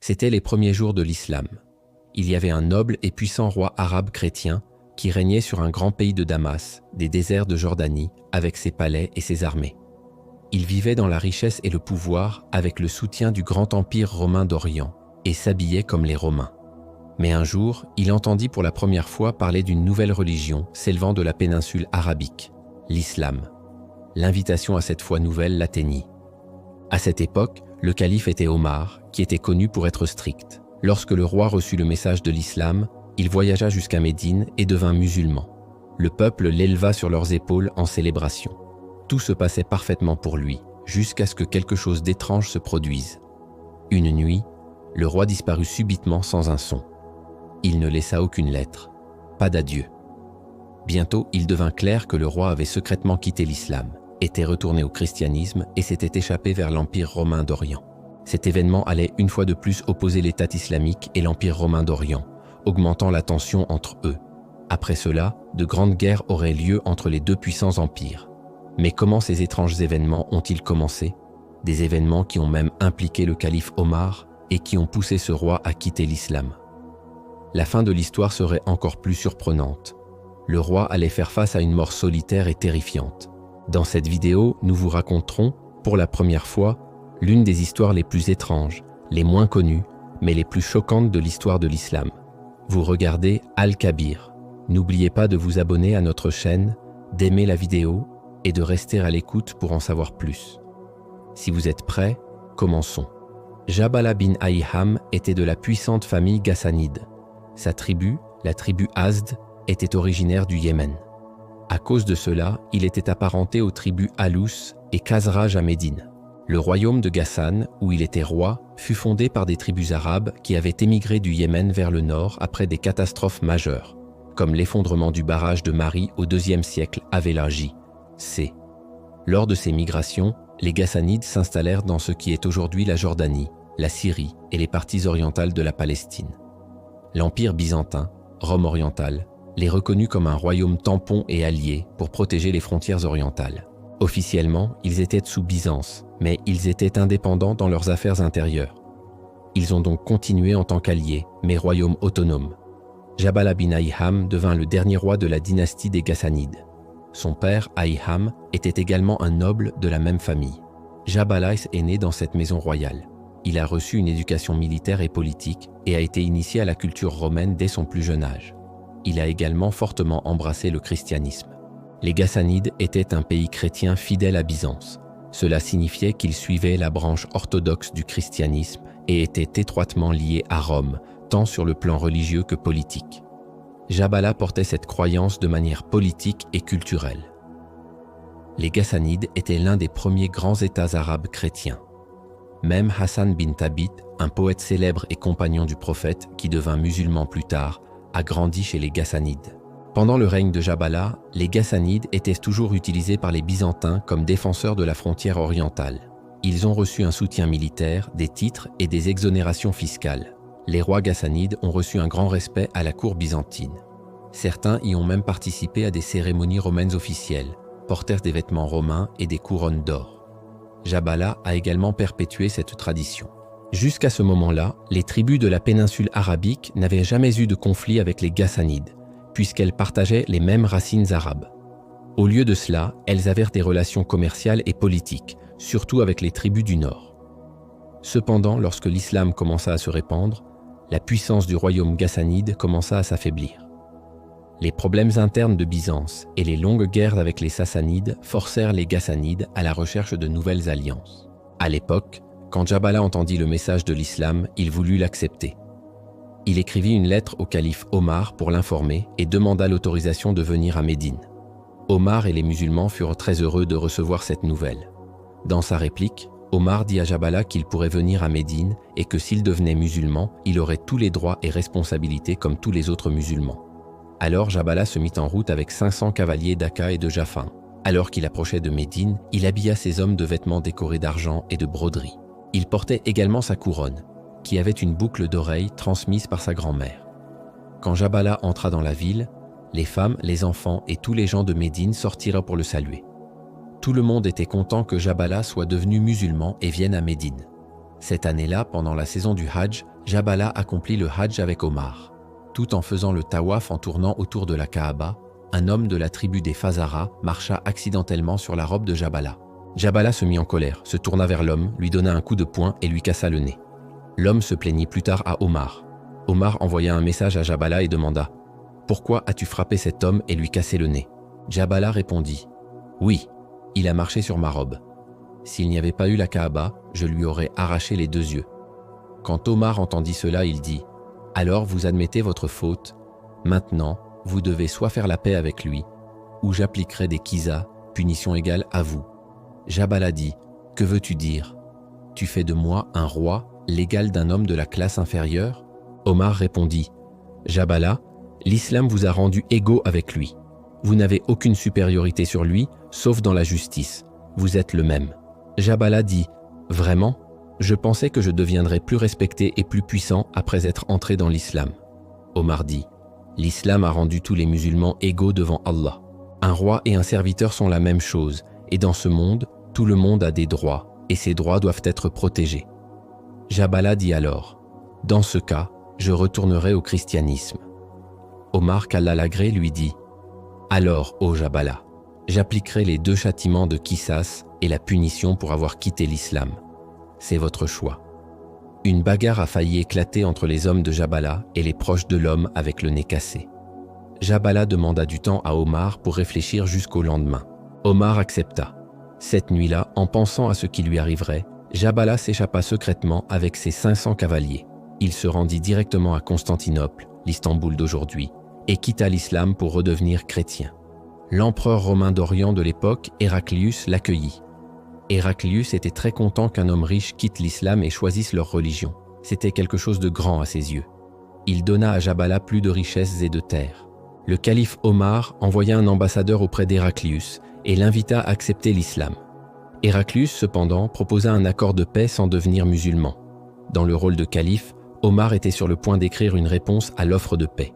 C'étaient les premiers jours de l'islam. Il y avait un noble et puissant roi arabe chrétien qui régnait sur un grand pays de Damas, des déserts de Jordanie, avec ses palais et ses armées. Il vivait dans la richesse et le pouvoir avec le soutien du grand empire romain d'Orient et s'habillait comme les Romains. Mais un jour, il entendit pour la première fois parler d'une nouvelle religion s'élevant de la péninsule arabique, l'islam. L'invitation à cette foi nouvelle l'atteignit. À cette époque, le calife était Omar, qui était connu pour être strict. Lorsque le roi reçut le message de l'islam, il voyagea jusqu'à Médine et devint musulman. Le peuple l'éleva sur leurs épaules en célébration. Tout se passait parfaitement pour lui, jusqu'à ce que quelque chose d'étrange se produise. Une nuit, le roi disparut subitement sans un son. Il ne laissa aucune lettre, pas d'adieu. Bientôt, il devint clair que le roi avait secrètement quitté l'islam, était retourné au christianisme et s'était échappé vers l'Empire romain d'Orient. Cet événement allait une fois de plus opposer l'État islamique et l'Empire romain d'Orient, augmentant la tension entre eux. Après cela, de grandes guerres auraient lieu entre les deux puissants empires. Mais comment ces étranges événements ont-ils commencé? Des événements qui ont même impliqué le calife Omar et qui ont poussé ce roi à quitter l'islam. La fin de l'histoire serait encore plus surprenante. Le roi allait faire face à une mort solitaire et terrifiante. Dans cette vidéo, nous vous raconterons, pour la première fois, l'une des histoires les plus étranges, les moins connues, mais les plus choquantes de l'histoire de l'islam. Vous regardez Al-Kabir. N'oubliez pas de vous abonner à notre chaîne, d'aimer la vidéo et de rester à l'écoute pour en savoir plus. Si vous êtes prêts, commençons. Jabala bin Hayham était de la puissante famille Ghassanide. Sa tribu, la tribu Azd, était originaire du Yémen. À cause de cela, il était apparenté aux tribus Alous et Khazraj à Médine. Le royaume de Ghassan, où il était roi, fut fondé par des tribus arabes qui avaient émigré du Yémen vers le nord après des catastrophes majeures, comme l'effondrement du barrage de Mari au IIe siècle avec c. Lors de ces migrations, les Ghassanides s'installèrent dans ce qui est aujourd'hui la Jordanie, la Syrie et les parties orientales de la Palestine. L'Empire byzantin, Rome orientale, les reconnut comme un royaume tampon et allié pour protéger les frontières orientales. Officiellement, ils étaient sous Byzance, mais ils étaient indépendants dans leurs affaires intérieures. Ils ont donc continué en tant qu'alliés, mais royaumes autonomes. Jabala bin Hayham devint le dernier roi de la dynastie des Ghassanides. Son père, Hayham, était également un noble de la même famille. Jabala est né dans cette maison royale. Il a reçu une éducation militaire et politique et a été initié à la culture romaine dès son plus jeune âge. Il a également fortement embrassé le christianisme. Les Ghassanides étaient un pays chrétien fidèle à Byzance. Cela signifiait qu'ils suivaient la branche orthodoxe du christianisme et étaient étroitement liés à Rome, tant sur le plan religieux que politique. Jabala portait cette croyance de manière politique et culturelle. Les Ghassanides étaient l'un des premiers grands États arabes chrétiens. Même Hassan bin Thabit, un poète célèbre et compagnon du prophète qui devint musulman plus tard, a grandi chez les Ghassanides. Pendant le règne de Jabala, les Ghassanides étaient toujours utilisés par les Byzantins comme défenseurs de la frontière orientale. Ils ont reçu un soutien militaire, des titres et des exonérations fiscales. Les rois Ghassanides ont reçu un grand respect à la cour byzantine. Certains y ont même participé à des cérémonies romaines officielles, portèrent des vêtements romains et des couronnes d'or. Jabala a également perpétué cette tradition. Jusqu'à ce moment-là, les tribus de la péninsule arabique n'avaient jamais eu de conflit avec les Ghassanides, puisqu'elles partageaient les mêmes racines arabes. Au lieu de cela, elles avaient des relations commerciales et politiques, surtout avec les tribus du nord. Cependant, lorsque l'islam commença à se répandre, la puissance du royaume ghassanide commença à s'affaiblir. Les problèmes internes de Byzance et les longues guerres avec les Sassanides forcèrent les Ghassanides à la recherche de nouvelles alliances. À l'époque, quand Jabala entendit le message de l'islam, il voulut l'accepter. Il écrivit une lettre au calife Omar pour l'informer et demanda l'autorisation de venir à Médine. Omar et les musulmans furent très heureux de recevoir cette nouvelle. Dans sa réplique, Omar dit à Jabala qu'il pourrait venir à Médine et que s'il devenait musulman, il aurait tous les droits et responsabilités comme tous les autres musulmans. Alors Jabala se mit en route avec 500 cavaliers d'Aka et de Jafin. Alors qu'il approchait de Médine, il habilla ses hommes de vêtements décorés d'argent et de broderies. Il portait également sa couronne, qui avait une boucle d'oreille transmise par sa grand-mère. Quand Jabala entra dans la ville, les femmes, les enfants et tous les gens de Médine sortirent pour le saluer. Tout le monde était content que Jabala soit devenu musulman et vienne à Médine. Cette année-là, pendant la saison du Hajj, Jabala accomplit le Hajj avec Omar. Tout en faisant le tawaf en tournant autour de la Kaaba, un homme de la tribu des Fazara marcha accidentellement sur la robe de Jabala. Jabala se mit en colère, se tourna vers l'homme, lui donna un coup de poing et lui cassa le nez. L'homme se plaignit plus tard à Omar. Omar envoya un message à Jabala et demanda « Pourquoi as-tu frappé cet homme et lui cassé le nez ?» Jabala répondit « Oui, il a marché sur ma robe. S'il n'y avait pas eu la Kaaba, je lui aurais arraché les 2 yeux. » Quand Omar entendit cela, il dit « Alors vous admettez votre faute. Maintenant, vous devez soit faire la paix avec lui, ou j'appliquerai des kisas, punition égale à vous. » Jabala dit « Que veux-tu dire? Tu fais de moi un roi, l'égal d'un homme de la classe inférieure ?» Omar répondit « Jabala, l'islam vous a rendu égaux avec lui. Vous n'avez aucune supériorité sur lui, sauf dans la justice. Vous êtes le même. » Jabala dit « Vraiment? Je pensais que je deviendrais plus respecté et plus puissant après être entré dans l'islam. » Omar dit « L'islam a rendu tous les musulmans égaux devant Allah. Un roi et un serviteur sont la même chose, et dans ce monde, tout le monde a des droits, et ces droits doivent être protégés. » Jabala dit alors « Dans ce cas, je retournerai au christianisme. » Omar, qu'Allah l'agrée, lui dit « Alors, ô Jabala, j'appliquerai les 2 châtiments de Qisas et la punition pour avoir quitté l'islam. C'est votre choix. » Une bagarre a failli éclater entre les hommes de Jabala et les proches de l'homme avec le nez cassé. Jabala demanda du temps à Omar pour réfléchir jusqu'au lendemain. Omar accepta. Cette nuit-là, en pensant à ce qui lui arriverait, Jabala s'échappa secrètement avec ses 500 cavaliers. Il se rendit directement à Constantinople, l'Istanbul d'aujourd'hui, et quitta l'islam pour redevenir chrétien. L'empereur romain d'Orient de l'époque, Héraclius, l'accueillit. Héraclius était très content qu'un homme riche quitte l'islam et choisisse leur religion. C'était quelque chose de grand à ses yeux. Il donna à Jabala plus de richesses et de terres. Le calife Omar envoya un ambassadeur auprès d'Héraclius et l'invita à accepter l'islam. Héraclius, cependant, proposa un accord de paix sans devenir musulman. Dans le rôle de calife, Omar était sur le point d'écrire une réponse à l'offre de paix.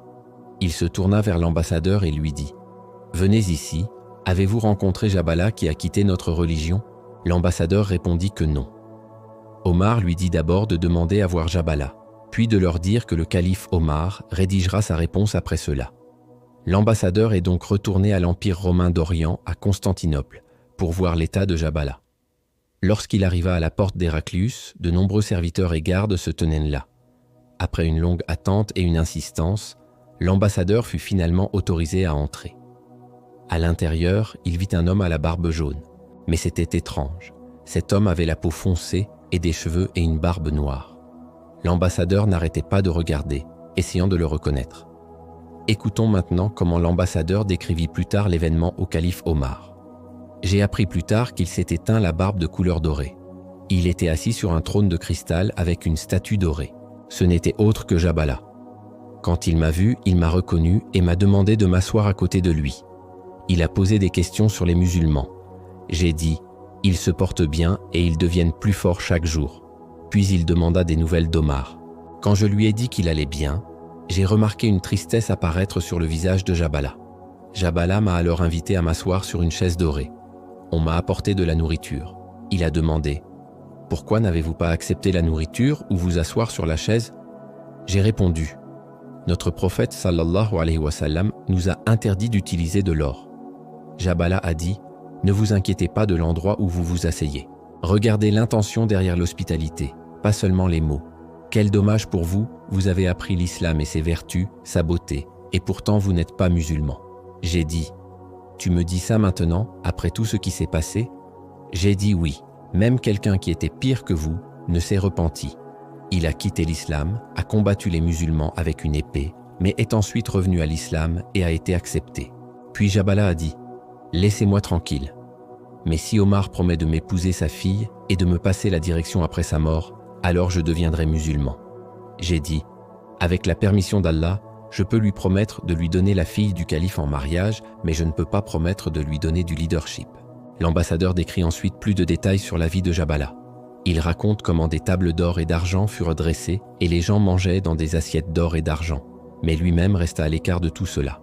Il se tourna vers l'ambassadeur et lui dit « Venez ici, avez-vous rencontré Jabala qui a quitté notre religion ?» L'ambassadeur répondit que non. Omar lui dit d'abord de demander à voir Jabala, puis de leur dire que le calife Omar rédigera sa réponse après cela. L'ambassadeur est donc retourné à l'Empire romain d'Orient, à Constantinople, pour voir l'état de Jabala. Lorsqu'il arriva à la porte d'Héraclius, de nombreux serviteurs et gardes se tenaient là. Après une longue attente et une insistance, l'ambassadeur fut finalement autorisé à entrer. À l'intérieur, il vit un homme à la barbe jaune. Mais c'était étrange. Cet homme avait la peau foncée et des cheveux et une barbe noire. L'ambassadeur n'arrêtait pas de regarder, essayant de le reconnaître. Écoutons maintenant comment l'ambassadeur décrivit plus tard l'événement au calife Omar. J'ai appris plus tard qu'il s'est éteint la barbe de couleur dorée. Il était assis sur un trône de cristal avec une statue dorée. Ce n'était autre que Jabala. Quand il m'a vu, il m'a reconnu et m'a demandé de m'asseoir à côté de lui. Il a posé des questions sur les musulmans. J'ai dit « Ils se portent bien et ils deviennent plus forts chaque jour. » Puis il demanda des nouvelles d'Omar. Quand je lui ai dit qu'il allait bien, j'ai remarqué une tristesse apparaître sur le visage de Jabala. Jabala m'a alors invité à m'asseoir sur une chaise dorée. On m'a apporté de la nourriture. Il a demandé « Pourquoi n'avez-vous pas accepté la nourriture ou vous asseoir sur la chaise ?» J'ai répondu « Notre prophète sallallahu alayhi wa sallam nous a interdit d'utiliser de l'or. » Jabala a dit « Ne vous inquiétez pas de l'endroit où vous vous asseyez. Regardez l'intention derrière l'hospitalité, pas seulement les mots. Quel dommage pour vous, vous avez appris l'islam et ses vertus, sa beauté, et pourtant vous n'êtes pas musulman. » J'ai dit « Tu me dis ça maintenant, après tout ce qui s'est passé ?» J'ai dit oui, même quelqu'un qui était pire que vous ne s'est repenti. Il a quitté l'islam, a combattu les musulmans avec une épée, mais est ensuite revenu à l'islam et a été accepté. Puis Jabala a dit « Laissez-moi tranquille. Mais si Omar promet de m'épouser sa fille et de me passer la direction après sa mort, alors je deviendrai musulman. » J'ai dit « Avec la permission d'Allah, je peux lui promettre de lui donner la fille du calife en mariage, mais je ne peux pas promettre de lui donner du leadership. » L'ambassadeur décrit ensuite plus de détails sur la vie de Jabala. Il raconte comment des tables d'or et d'argent furent dressées et les gens mangeaient dans des assiettes d'or et d'argent, mais lui-même resta à l'écart de tout cela.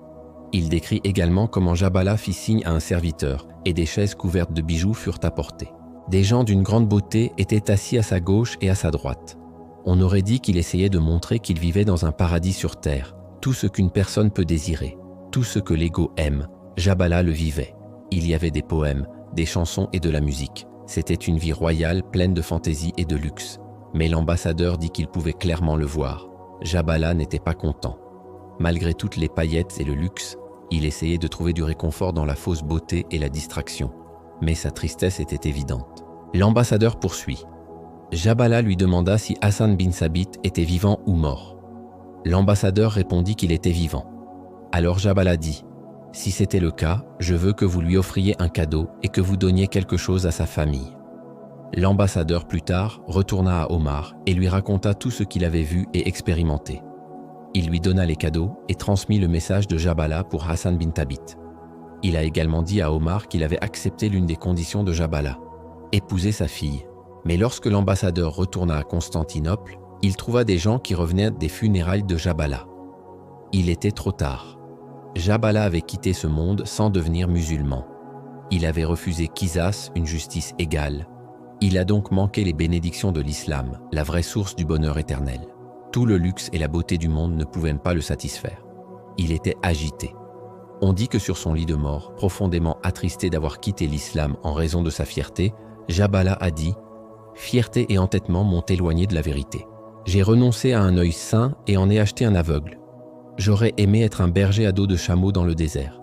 Il décrit également comment Jabala fit signe à un serviteur et des chaises couvertes de bijoux furent apportées. Des gens d'une grande beauté étaient assis à sa gauche et à sa droite. On aurait dit qu'il essayait de montrer qu'il vivait dans un paradis sur terre, tout ce qu'une personne peut désirer, tout ce que l'ego aime. Jabala le vivait. Il y avait des poèmes, des chansons et de la musique. C'était une vie royale pleine de fantaisie et de luxe. Mais l'ambassadeur dit qu'il pouvait clairement le voir. Jabala n'était pas content. Malgré toutes les paillettes et le luxe, il essayait de trouver du réconfort dans la fausse beauté et la distraction. Mais sa tristesse était évidente. L'ambassadeur poursuit. Jabala lui demanda si Hassan bin Sabit était vivant ou mort. L'ambassadeur répondit qu'il était vivant. Alors Jabala dit « Si c'était le cas, je veux que vous lui offriez un cadeau et que vous donniez quelque chose à sa famille. » L'ambassadeur plus tard retourna à Omar et lui raconta tout ce qu'il avait vu et expérimenté. Il lui donna les cadeaux et transmit le message de Jabala pour Hassan bin Thabit. Il a également dit à Omar qu'il avait accepté l'une des conditions de Jabala, épouser sa fille. Mais lorsque l'ambassadeur retourna à Constantinople, il trouva des gens qui revenaient des funérailles de Jabala. Il était trop tard. Jabala avait quitté ce monde sans devenir musulman. Il avait refusé Qisas, une justice égale. Il a donc manqué les bénédictions de l'islam, la vraie source du bonheur éternel. Tout le luxe et la beauté du monde ne pouvaient pas le satisfaire. Il était agité. On dit que sur son lit de mort, profondément attristé d'avoir quitté l'islam en raison de sa fierté, Jabala a dit « Fierté et entêtement m'ont éloigné de la vérité. J'ai renoncé à un œil sain et en ai acheté un aveugle. J'aurais aimé être un berger à dos de chameau dans le désert.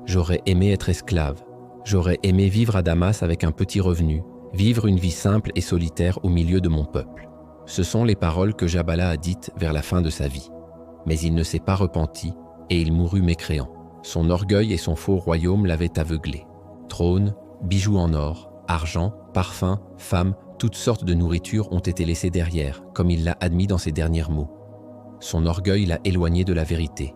J'aurais aimé être esclave. J'aurais aimé vivre à Damas avec un petit revenu, vivre une vie simple et solitaire au milieu de mon peuple. » Ce sont les paroles que Jabala a dites vers la fin de sa vie. Mais il ne s'est pas repenti et il mourut mécréant. Son orgueil et son faux royaume l'avaient aveuglé. Trône, bijoux en or, argent, parfums, femmes, toutes sortes de nourritures ont été laissées derrière, comme il l'a admis dans ses derniers mots. Son orgueil l'a éloigné de la vérité.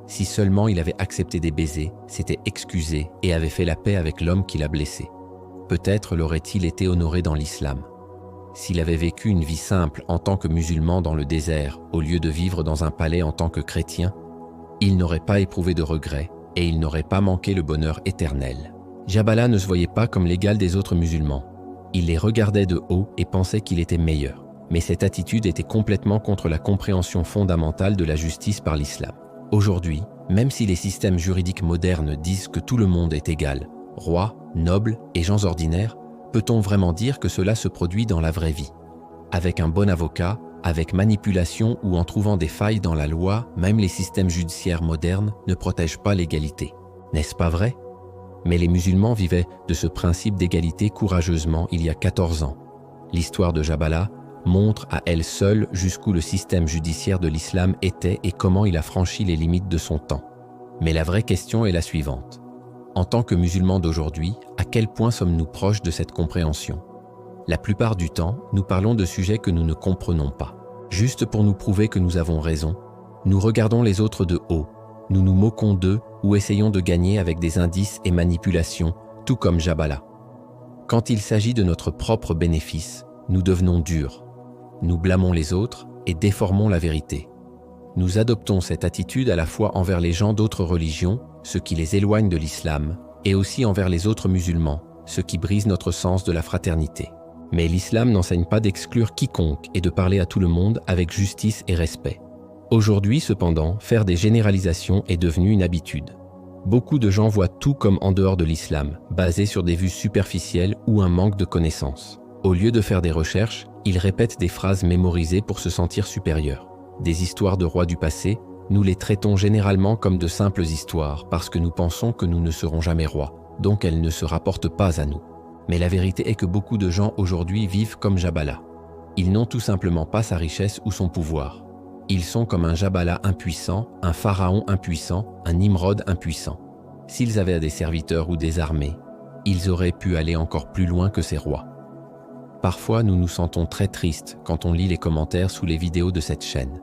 Si seulement il avait accepté des baisers, s'était excusé et avait fait la paix avec l'homme qui l'a blessé, peut-être l'aurait-il été honoré dans l'islam. S'il avait vécu une vie simple en tant que musulman dans le désert, au lieu de vivre dans un palais en tant que chrétien, il n'aurait pas éprouvé de regrets et il n'aurait pas manqué le bonheur éternel. Jabala ne se voyait pas comme l'égal des autres musulmans. Il les regardait de haut et pensait qu'il était meilleur. Mais cette attitude était complètement contre la compréhension fondamentale de la justice par l'islam. Aujourd'hui, même si les systèmes juridiques modernes disent que tout le monde est égal, rois, nobles et gens ordinaires, peut-on vraiment dire que cela se produit dans la vraie vie? Avec un bon avocat, avec manipulation ou en trouvant des failles dans la loi, même les systèmes judiciaires modernes ne protègent pas l'égalité. N'est-ce pas vrai? Mais les musulmans vivaient de ce principe d'égalité courageusement il y a 14 ans. L'histoire de Jabala montre à elle seule jusqu'où le système judiciaire de l'islam était et comment il a franchi les limites de son temps. Mais la vraie question est la suivante. En tant que musulmans d'aujourd'hui, à quel point sommes-nous proches de cette compréhension? La plupart du temps, nous parlons de sujets que nous ne comprenons pas. Juste pour nous prouver que nous avons raison, nous regardons les autres de haut, nous nous moquons d'eux ou essayons de gagner avec des indices et manipulations, tout comme Jabala. Quand il s'agit de notre propre bénéfice, nous devenons durs. Nous blâmons les autres et déformons la vérité. Nous adoptons cette attitude à la fois envers les gens d'autres religions, ce qui les éloigne de l'islam, et aussi envers les autres musulmans, ce qui brise notre sens de la fraternité. Mais l'islam n'enseigne pas d'exclure quiconque et de parler à tout le monde avec justice et respect. Aujourd'hui, cependant, faire des généralisations est devenu une habitude. Beaucoup de gens voient tout comme en dehors de l'islam, basé sur des vues superficielles ou un manque de connaissances. Au lieu de faire des recherches, ils répètent des phrases mémorisées pour se sentir supérieurs. Des histoires de rois du passé, nous les traitons généralement comme de simples histoires parce que nous pensons que nous ne serons jamais rois, donc elles ne se rapportent pas à nous. Mais la vérité est que beaucoup de gens aujourd'hui vivent comme Jabala. Ils n'ont tout simplement pas sa richesse ou son pouvoir. Ils sont comme un Jabala impuissant, un pharaon impuissant, un Nimrod impuissant. S'ils avaient des serviteurs ou des armées, ils auraient pu aller encore plus loin que ces rois. Parfois, nous nous sentons très tristes quand on lit les commentaires sous les vidéos de cette chaîne.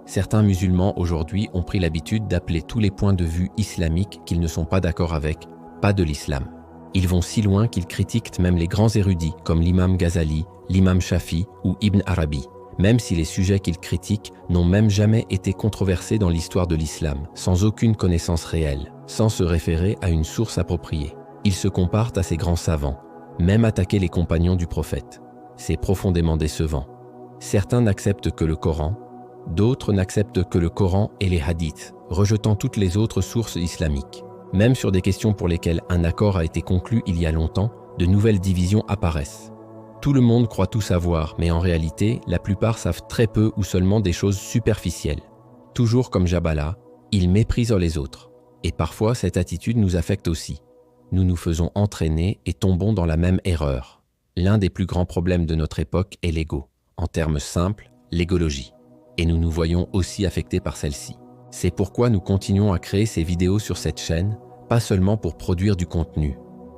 Certains musulmans aujourd'hui ont pris l'habitude d'appeler tous les points de vue islamiques qu'ils ne sont pas d'accord avec, pas de l'islam. Ils vont si loin qu'ils critiquent même les grands érudits comme l'imam Ghazali, l'imam Shafi ou Ibn Arabi, même si les sujets qu'ils critiquent n'ont même jamais été controversés dans l'histoire de l'islam, sans aucune connaissance réelle, sans se référer à une source appropriée. Ils se comparent à ces grands savants. Même attaquer les compagnons du prophète. C'est profondément décevant. Certains n'acceptent que le Coran, d'autres n'acceptent que le Coran et les hadiths, rejetant toutes les autres sources islamiques. Même sur des questions pour lesquelles un accord a été conclu il y a longtemps, de nouvelles divisions apparaissent. Tout le monde croit tout savoir, mais en réalité, la plupart savent très peu ou seulement des choses superficielles. Toujours comme Jabala, ils méprisent les autres. Et parfois, cette attitude nous affecte aussi. Nous nous faisons entraîner et tombons dans la même erreur. L'un des plus grands problèmes de notre époque est l'ego. En termes simples, l'égologie. Et nous nous voyons aussi affectés par celle-ci. C'est pourquoi nous continuons à créer ces vidéos sur cette chaîne, pas seulement pour produire du contenu,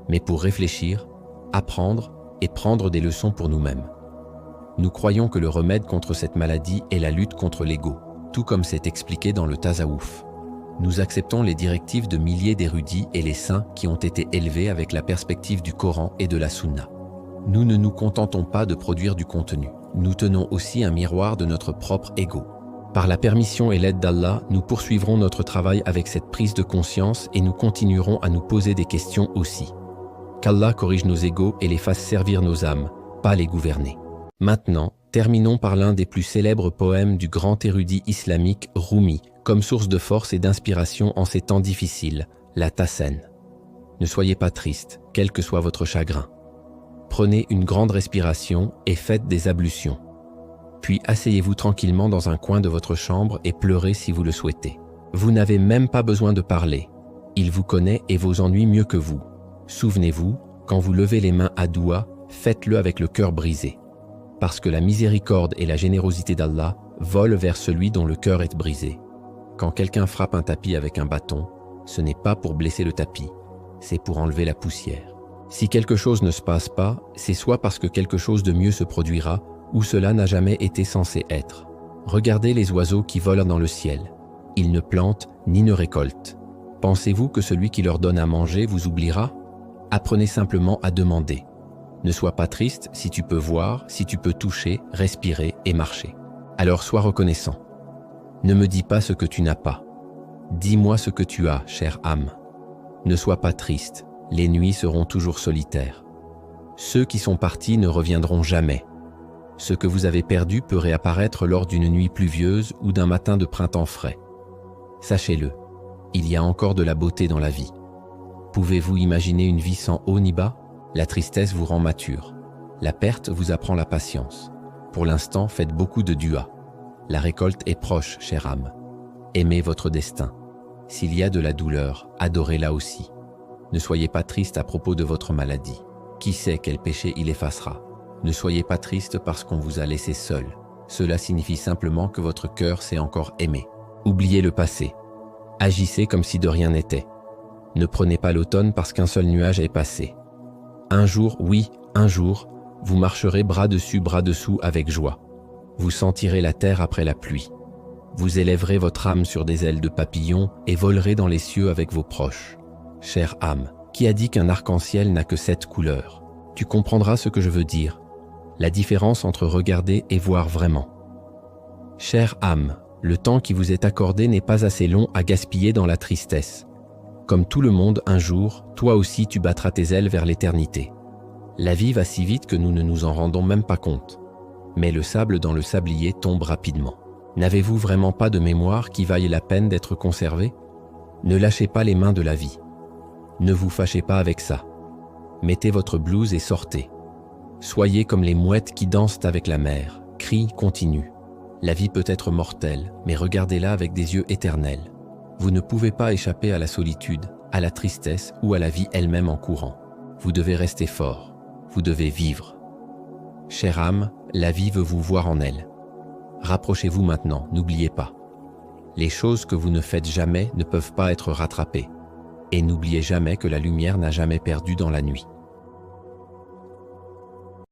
mais pour réfléchir, apprendre et prendre des leçons pour nous-mêmes. Nous croyons que le remède contre cette maladie est la lutte contre l'ego, tout comme c'est expliqué dans le Tasawwuf. Nous acceptons les directives de milliers d'érudits et les saints qui ont été élevés avec la perspective du Coran et de la Sunna. Nous ne nous contentons pas de produire du contenu, nous tenons aussi un miroir de notre propre ego. Par la permission et l'aide d'Allah, nous poursuivrons notre travail avec cette prise de conscience et nous continuerons à nous poser des questions aussi. Qu'Allah corrige nos égos et les fasse servir nos âmes, pas les gouverner. Maintenant, terminons par l'un des plus célèbres poèmes du grand érudit islamique Rumi, comme source de force et d'inspiration en ces temps difficiles, la Tassen. Ne soyez pas triste, quel que soit votre chagrin. Prenez une grande respiration et faites des ablutions. Puis asseyez-vous tranquillement dans un coin de votre chambre et pleurez si vous le souhaitez. Vous n'avez même pas besoin de parler. Il vous connaît et vos ennuis mieux que vous. Souvenez-vous, quand vous levez les mains à doua, faites-le avec le cœur brisé. Parce que la miséricorde et la générosité d'Allah volent vers celui dont le cœur est brisé. Quand quelqu'un frappe un tapis avec un bâton, ce n'est pas pour blesser le tapis, c'est pour enlever la poussière. Si quelque chose ne se passe pas, c'est soit parce que quelque chose de mieux se produira, ou cela n'a jamais été censé être. Regardez les oiseaux qui volent dans le ciel. Ils ne plantent ni ne récoltent. Pensez-vous que celui qui leur donne à manger vous oubliera? Apprenez simplement à demander. Ne sois pas triste si tu peux voir, si tu peux toucher, respirer et marcher. Alors sois reconnaissant. Ne me dis pas ce que tu n'as pas. Dis-moi ce que tu as, chère âme. Ne sois pas triste, les nuits seront toujours solitaires. Ceux qui sont partis ne reviendront jamais. Ce que vous avez perdu peut réapparaître lors d'une nuit pluvieuse ou d'un matin de printemps frais. Sachez-le, il y a encore de la beauté dans la vie. Pouvez-vous imaginer une vie sans haut ni bas? La tristesse vous rend mature. La perte vous apprend la patience. Pour l'instant, faites beaucoup de dua. La récolte est proche, chère âme. Aimez votre destin. S'il y a de la douleur, adorez-la aussi. Ne soyez pas triste à propos de votre maladie. Qui sait quel péché il effacera? Ne soyez pas triste parce qu'on vous a laissé seul. Cela signifie simplement que votre cœur s'est encore aimé. Oubliez le passé. Agissez comme si de rien n'était. Ne prenez pas l'automne parce qu'un seul nuage est passé. Un jour, oui, un jour, vous marcherez bras dessus, bras dessous avec joie. Vous sentirez la terre après la pluie. Vous élèverez votre âme sur des ailes de papillon et volerez dans les cieux avec vos proches. Chère âme, qui a dit qu'un arc-en-ciel n'a que 7 couleurs? Tu comprendras ce que je veux dire. La différence entre regarder et voir vraiment. Chère âme, le temps qui vous est accordé n'est pas assez long à gaspiller dans la tristesse. Comme tout le monde, un jour, toi aussi tu battras tes ailes vers l'éternité. La vie va si vite que nous ne nous en rendons même pas compte. Mais le sable dans le sablier tombe rapidement. N'avez-vous vraiment pas de mémoire qui vaille la peine d'être conservée? Ne lâchez pas les mains de la vie. Ne vous fâchez pas avec ça. Mettez votre blouse et sortez. Soyez comme les mouettes qui dansent avec la mer. Crie continue. La vie peut être mortelle, mais regardez-la avec des yeux éternels. Vous ne pouvez pas échapper à la solitude, à la tristesse ou à la vie elle-même en courant. Vous devez rester fort. Vous devez vivre. Chère âme, la vie veut vous voir en elle. Rapprochez-vous maintenant, n'oubliez pas. Les choses que vous ne faites jamais ne peuvent pas être rattrapées. Et n'oubliez jamais que la lumière n'a jamais perdu dans la nuit.